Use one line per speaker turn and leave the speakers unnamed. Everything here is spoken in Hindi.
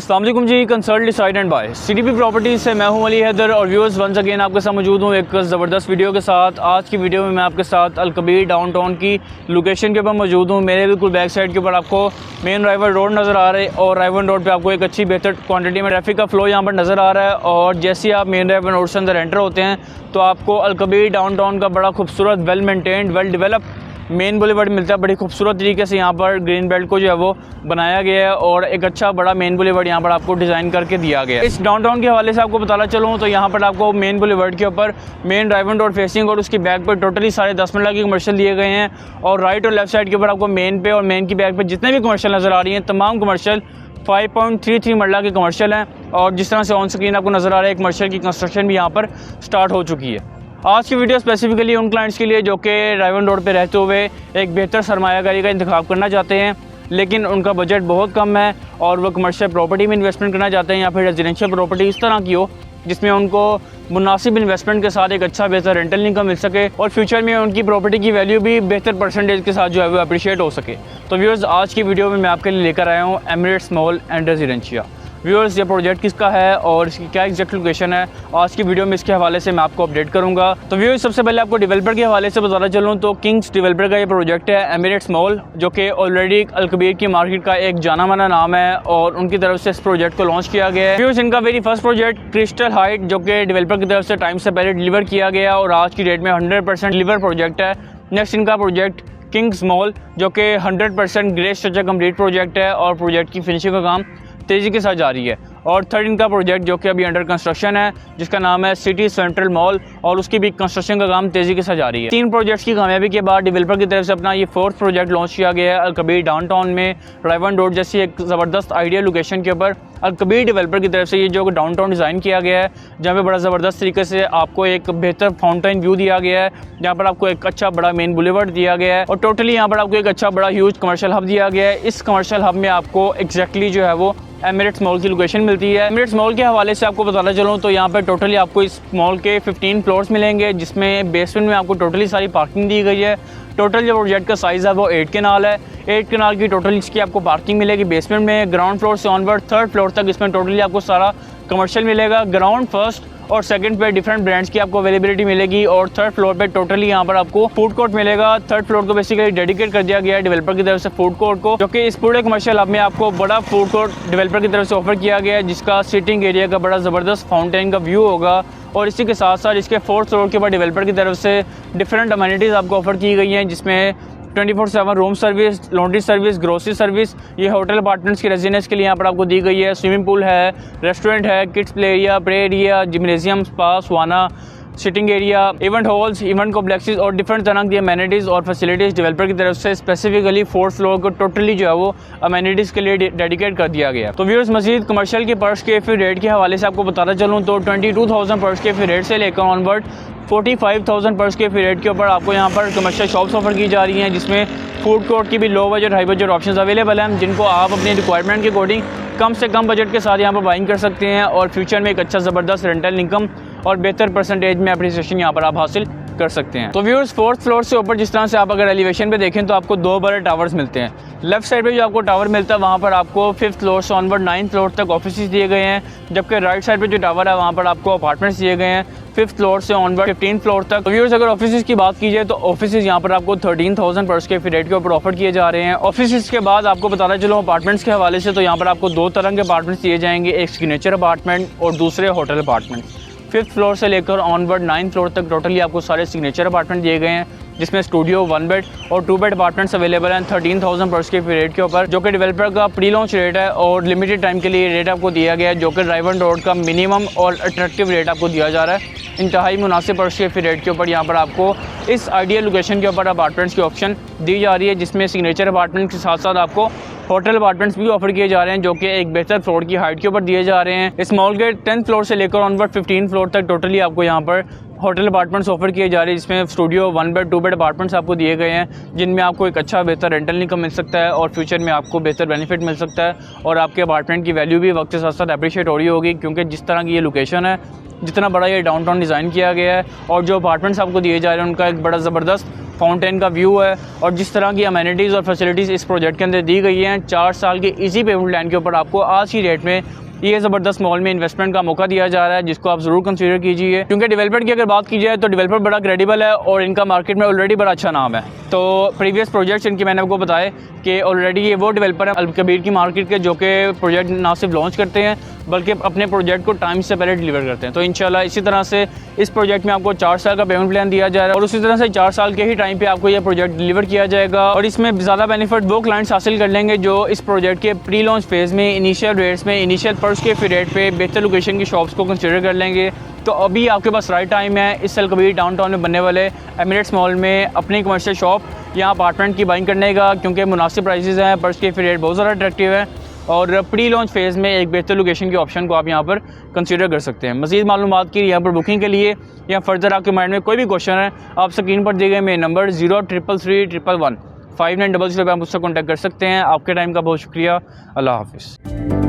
अस्सलाम वालेकुम जी, consult decide and buy CDP properties से मैं हूं अली हैदर और व्यूअर्स वंस अगेन आपके साथ मौजूद हूं एक ज़बरदस्त वीडियो के साथ। आज की वीडियो में मैं आपके साथ अलकबीर डाउनटाउन की लोकेशन के ऊपर मौजूद हूं। मेरे बिल्कुल बैक साइड के ऊपर आपको मेन राइवल रोड नज़र आ रहा है और राइवल रोड पर आपको एक अच्छी बेहतर क्वान्टिटी में ट्रैफिक का फ्लो यहाँ पर नज़र आ रहा है। और जैसे ही आप मेन राइवल रोड से अंदर एंटर होते हैं तो आपको अलकबीर डाउनटाउन का बड़ा खूबसूरत well maintained well develop main boulevard मिलता है। बड़ी खूबसूरत तरीके से यहाँ पर ग्रीन बेल्ट को जो है वो बनाया गया है और एक अच्छा बड़ा मेन बुलेवर्ड यहाँ पर आपको डिज़ाइन करके दिया गया है। इस डाउनटाउन के हवाले से आपको बताना चलूँ तो यहाँ पर आपको मेन बुलेवर्ड के ऊपर मेन ड्राइवन रोड फेसिंग और उसकी बैक पर टोटली 10.5 मरला की कमर्शियल दिए गए हैं। और राइट और लेफ्ट साइड के ऊपर आपको मेन पे और मेन की बैक पर जितने भी कमर्शियल नज़र आ रही हैं तमाम कमर्शियल 5.33 मरला की कमर्शियल हैं। और जिस तरह से ऑन स्क्रीन आपको नज़र आ रहा है कमर्शियल की कंस्ट्रक्शन भी यहाँ पर स्टार्ट हो चुकी है। आज की वीडियो स्पेसिफिकली उन क्लाइंट्स के लिए जो कि राइवन रोड पे रहते हुए एक बेहतर सरमायाकारी का इंतखाब करना चाहते हैं लेकिन उनका बजट बहुत कम है और वो कमर्शियल प्रॉपर्टी में इन्वेस्टमेंट करना चाहते हैं या फिर रेजिडेंशियल प्रॉपर्टी इस तरह की हो जिसमें उनको मुनासिब इन्वेस्टमेंट के साथ एक अच्छा बेहतर रेंटल इनकम मिल सके और फ्यूचर में उनकी प्रॉपर्टी की वैल्यू भी बेहतर परसेंटेज के साथ जो है वो अप्रिशिएट हो सके। तो व्यूअर्स आज की वीडियो में मैं आपके लिए लेकर आया हूँ Emirates mall and residencia. Viewers ये प्रोजेक्ट किसका है और इसकी क्या एग्जैक्ट लोकेशन है आज की वीडियो में इसके हवाले से मैं आपको अपडेट करूंगा। तो व्यूअर्स सबसे पहले आपको डेवलपर के हवाले से बताना चलूँ तो किंग्स डेवलपर का ये प्रोजेक्ट है एमिरेट्स मॉल, जो कि ऑलरेडी अलकबीर की मार्केट का एक जाना माना नाम है और उनकी तरफ से इस प्रोजेक्ट को लॉन्च किया गया है। व्यूअर्स इनका very first project crystal height जो कि डेवलपर की तरफ से टाइम से पहले डिलीवर किया गया और आज की डेट में 100% डिलीवर प्रोजेक्ट है। नेक्स्ट इनका प्रोजेक्ट किंग्स मॉल जो कि 100% ग्रे स्ट्रक्चर कंप्लीट प्रोजेक्ट है और प्रोजेक्ट की फिनिशिंग का काम तेज़ी के साथ जारी है। और थर्ड इनका प्रोजेक्ट जो कि अभी अंडर कंस्ट्रक्शन है जिसका नाम है सिटी सेंट्रल मॉल और उसकी भी कंस्ट्रक्शन का काम तेज़ी के साथ जारी है। 3 प्रोजेक्ट्स की कामयाबी के बाद डेवलपर की तरफ से अपना ये 4th प्रोजेक्ट लॉन्च किया गया है अलकबीर डाउनटाउन में राइवन रोड जैसी एक ज़बरदस्त आइडियल लोकेशन के ऊपर। अलकबीर डेवलपर की तरफ से ये जो डाउनटाउन डिज़ाइन किया गया है जहाँ पे बड़ा ज़बरदस्त तरीके से आपको एक बेहतर फाउंटेन व्यू दिया गया है, जहाँ पर आपको एक अच्छा बड़ा मेन बुलेवर्ड दिया गया है और टोटली यहाँ पर आपको एक अच्छा बड़ा ह्यूज कमर्शियल हब दिया गया है। इस कमर्शियल हब में आपको एग्जैक्टली जो है वो एमिरेट्स मॉल की लोकेशन मिलती है। एमिरेट्स मॉल के हवाले से आपको बताना चलूँ तो यहाँ पर टोटली आपको इस मॉल के 15 फ्लोर्स मिलेंगे जिसमें बेसमेंट में आपको टोटली सारी पार्किंग दी गई है। टोटल जो प्रोजेक्ट का साइज़ है वो 8 कनाल है। 8 कनाल की टोटल इसकी आपको पार्किंग मिलेगी बेसमेंट में। ग्राउंड फ्लोर से ऑनवर्ड 3rd फ्लोर तक इसमें टोटली आपको सारा कमर्शियल मिलेगा। ग्राउंड फर्स्ट और सेकंड पे डिफरेंट ब्रांड्स की आपको अवेलेबिलिटी मिलेगी और 3rd फ्लोर पे टोटली यहाँ पर आपको फूड कोर्ट मिलेगा। 3rd फ्लोर को बेसिकली डेडिकेट कर दिया गया है डेवलपर की तरफ से फूड कोर्ट को, जो कि इस पूरे कमर्शियल हब में आपको बड़ा फूड कोर्ट डेवलपर की तरफ से ऑफर किया गया है जिसका सीटिंग एरिया का बड़ा ज़बरदस्त फाउंटेन का व्यू होगा। और इसी के साथ साथ इसके 4th फ्लोर के ऊपर डेवलपर की तरफ से डिफरेंट अमेनिटीज़ आपको ऑफर की गई हैं जिसमें 24/7 room service, laundry service, grocery service, ये होटल अपार्टमेंट्स की रेजिडेंस के लिए यहाँ पर आपको दी गई है। स्विमिंग पूल है, रेस्टोरेंट है, kids play area, pray area, gymnasium, spa, sauna, sitting area, event halls, event complexes और डिफरेंट तरह की अमेनिटीज़ और फैसिलिटीज़ डेवलपर की तरफ से स्पेसिफिकली 4th फ्लोर को टोटली जो है वो अमेनिटीज़ के लिए डेडिकेट कर दिया गया। तो व्यूअर्स मजीद कमर्शियल के पर स्क्वायर फीट रेट के हवाले से आपको बताना चलूँ तो 22,000 पर स्क्वायर फीट रेट से लेकर ऑनवर्ड 45,000 पर स्क्वायर फीट रेट के ऊपर आपको यहाँ पर कमर्शियल शॉप्स ऑफर की जा रही हैं जिसमें फूड कोर्ट की भी low budget high budget options available हैं जिनको आप अपनी रिक्वायरमेंट के अकॉर्डिंग कम से कम बजट के साथ यहाँ पर बाइंग कर सकते हैं और फ्यूचर में एक अच्छा ज़बरदस्त रेंटल इनकम और बेहतर परसेंटेज में अप्रिसिएशन यहाँ पर आप हासिल कर सकते हैं। तो व्यूअर्स 4th फ्लोर से ऊपर जिस तरह से आप अगर एलिवेशन पे देखें तो आपको 2 बड़े टावर्स मिलते हैं। लेफ्ट साइड पे जो आपको टावर मिलता है वहाँ पर आपको 5th फ्लोर से ऑनवर्ड 9th फ्लोर तक ऑफिस दिए गए हैं, जबकि राइट साइड पे जो टावर है वहाँ पर आपको अपार्टमेंट्स दिए गए हैं 5th फ्लोर से ऑनवर्ड 15th फ्लोर तक। तो व्यूअर्स अगर ऑफिस की बात की जाए तो ऑफिस यहाँ पर आपको 13,000 पर स्क्वायर फीट रेट के ऊपर ऑफर किए जा रहे हैं। ऑफिस के बाद आपको बताना चलो अपार्टमेंट्स के हवाले से तो यहाँ पर आपको 2 तरह के अपार्टमेंट्स दिए जाएंगे, एक सिग्नेचर अपार्टमेंट और दूसरे होटल अपार्टमेंट। 5th फ्लोर से लेकर ऑनवर्ड 9th फ्लोर तक टोटली आपको सारे सिग्नेचर अपार्टमेंट दिए गए हैं जिसमें स्टूडियो 1 बेड और 2 बेड अपार्टमेंट्स अवेलेबल हैं 13,000 पर स्क्वायर फीट रेट के ऊपर, जो कि डेवलपर का प्री लॉन्च रेट है और लिमिटेड टाइम के लिए रेट आपको दिया गया है जो कि राइवन रोड का मिनिमम और अट्रैक्टिव रेट आपको दिया जा रहा है। इंतहाई मुनासिब पर स्क्वायर फीट रेट के ऊपर यहाँ पर आपको इस आइडियल लोकेशन के ऊपर अपार्टमेंट्स की ऑप्शन दी जा रही है जिसमें सिग्नेचर अपार्टमेंट के साथ साथ आपको होटल अपार्टमेंट्स भी ऑफर किए जा रहे हैं जो कि एक बेहतर फ्लोर की हाइट के ऊपर दिए जा रहे हैं। इस मॉल के 10th फ्लोर से लेकर ऑनवर्ड 15 फ्लोर तक टोटली आपको यहाँ पर होटल अपार्टमेंट्स ऑफर किए जा रहे हैं जिसमें स्टूडियो 1 बेड 2 बेड अपार्टमेंट्स आपको दिए गए हैं जिनमें आपको एक अच्छा बेहतर रेंटल इनकम मिल सकता है और फ्यूचर में आपको बेहतर बेनिफिट मिल सकता है और आपके अपार्टमेंट की वैल्यू भी वक्त के साथ साथ अप्रिशिएट हो रही होगी क्योंकि जिस तरह की ये लोकेशन है, जितना बड़ा ये डाउनटाउन डिज़ाइन किया गया है और जो अपार्टमेंट्स आपको दिए जा रहे हैं उनका एक बड़ा ज़बरदस्त फाउंटेन का व्यू है और जिस तरह की अमेनिटीज़ और फैसिलिटीज़ इस प्रोजेक्ट के अंदर दी गई हैं, 4 साल के इजी पेमेंट प्लान के ऊपर आपको आज की डेट में ये ज़बरदस्त मॉल में इन्वेस्टमेंट का मौका दिया जा रहा है, जिसको आप ज़रूर कंसीडर कीजिए। क्योंकि डेवलपर की अगर बात की जाए तो डेवलपर बड़ा क्रेडिबल है और इनका मार्केट में ऑलरेडी बड़ा अच्छा नाम है। तो प्रीवियस प्रोजेक्ट्स इनके मैंने आपको बताए कि ऑलरेडी ये वो डेवलपर है अलकबीर की मार्केट के, जो कि प्रोजेक्ट ना सिर्फ लॉन्च करते हैं बल्कि अपने प्रोजेक्ट को टाइम से पहले डिलीवर करते हैं। तो इंशाल्लाह इसी तरह से इस प्रोजेक्ट में आपको 4 साल का पेमेंट प्लान दिया जा रहा है और उसी तरह से 4 साल के ही टाइम पे आपको ये प्रोजेक्ट डिलीवर किया जाएगा। और इसमें ज़्यादा बेनिफिट वो क्लाइंट्स हासिल कर लेंगे जो इस प्रोजेक्ट के प्री लॉन्च फेज़ में इनिशियल रेट्स में इनिशियल पर्स के रेट पे बेहतर लोकेशन की शॉप्स को कंसिडर कर लेंगे। तो अभी आपके पास राइट टाइम है इस अलकबीर डाउनटाउन में बनने वाले एमिरेट्स मॉल में अपनी कमर्शियल शॉप या अपार्टमेंट की बाइंग करने का, क्योंकि मुनासिब प्राइसेस हैं, पर्स के रेट बहुत ज़्यादा अट्रैक्टिव है और प्री लॉन्च फेज़ में एक बेहतर लोकेशन के ऑप्शन को आप यहाँ पर कंसीडर कर सकते हैं। मज़ीद मालूमात की यहाँ पर बुकिंग के लिए या फर्दर आपके माइंड में कोई भी क्वेश्चन है, आप स्क्रीन पर दिए गए मेरे नंबर 03331 5900 पर आप मुझसे कॉन्टैक्ट कर सकते हैं। आपके टाइम का बहुत शुक्रिया। अल्लाह हाफ़िज़।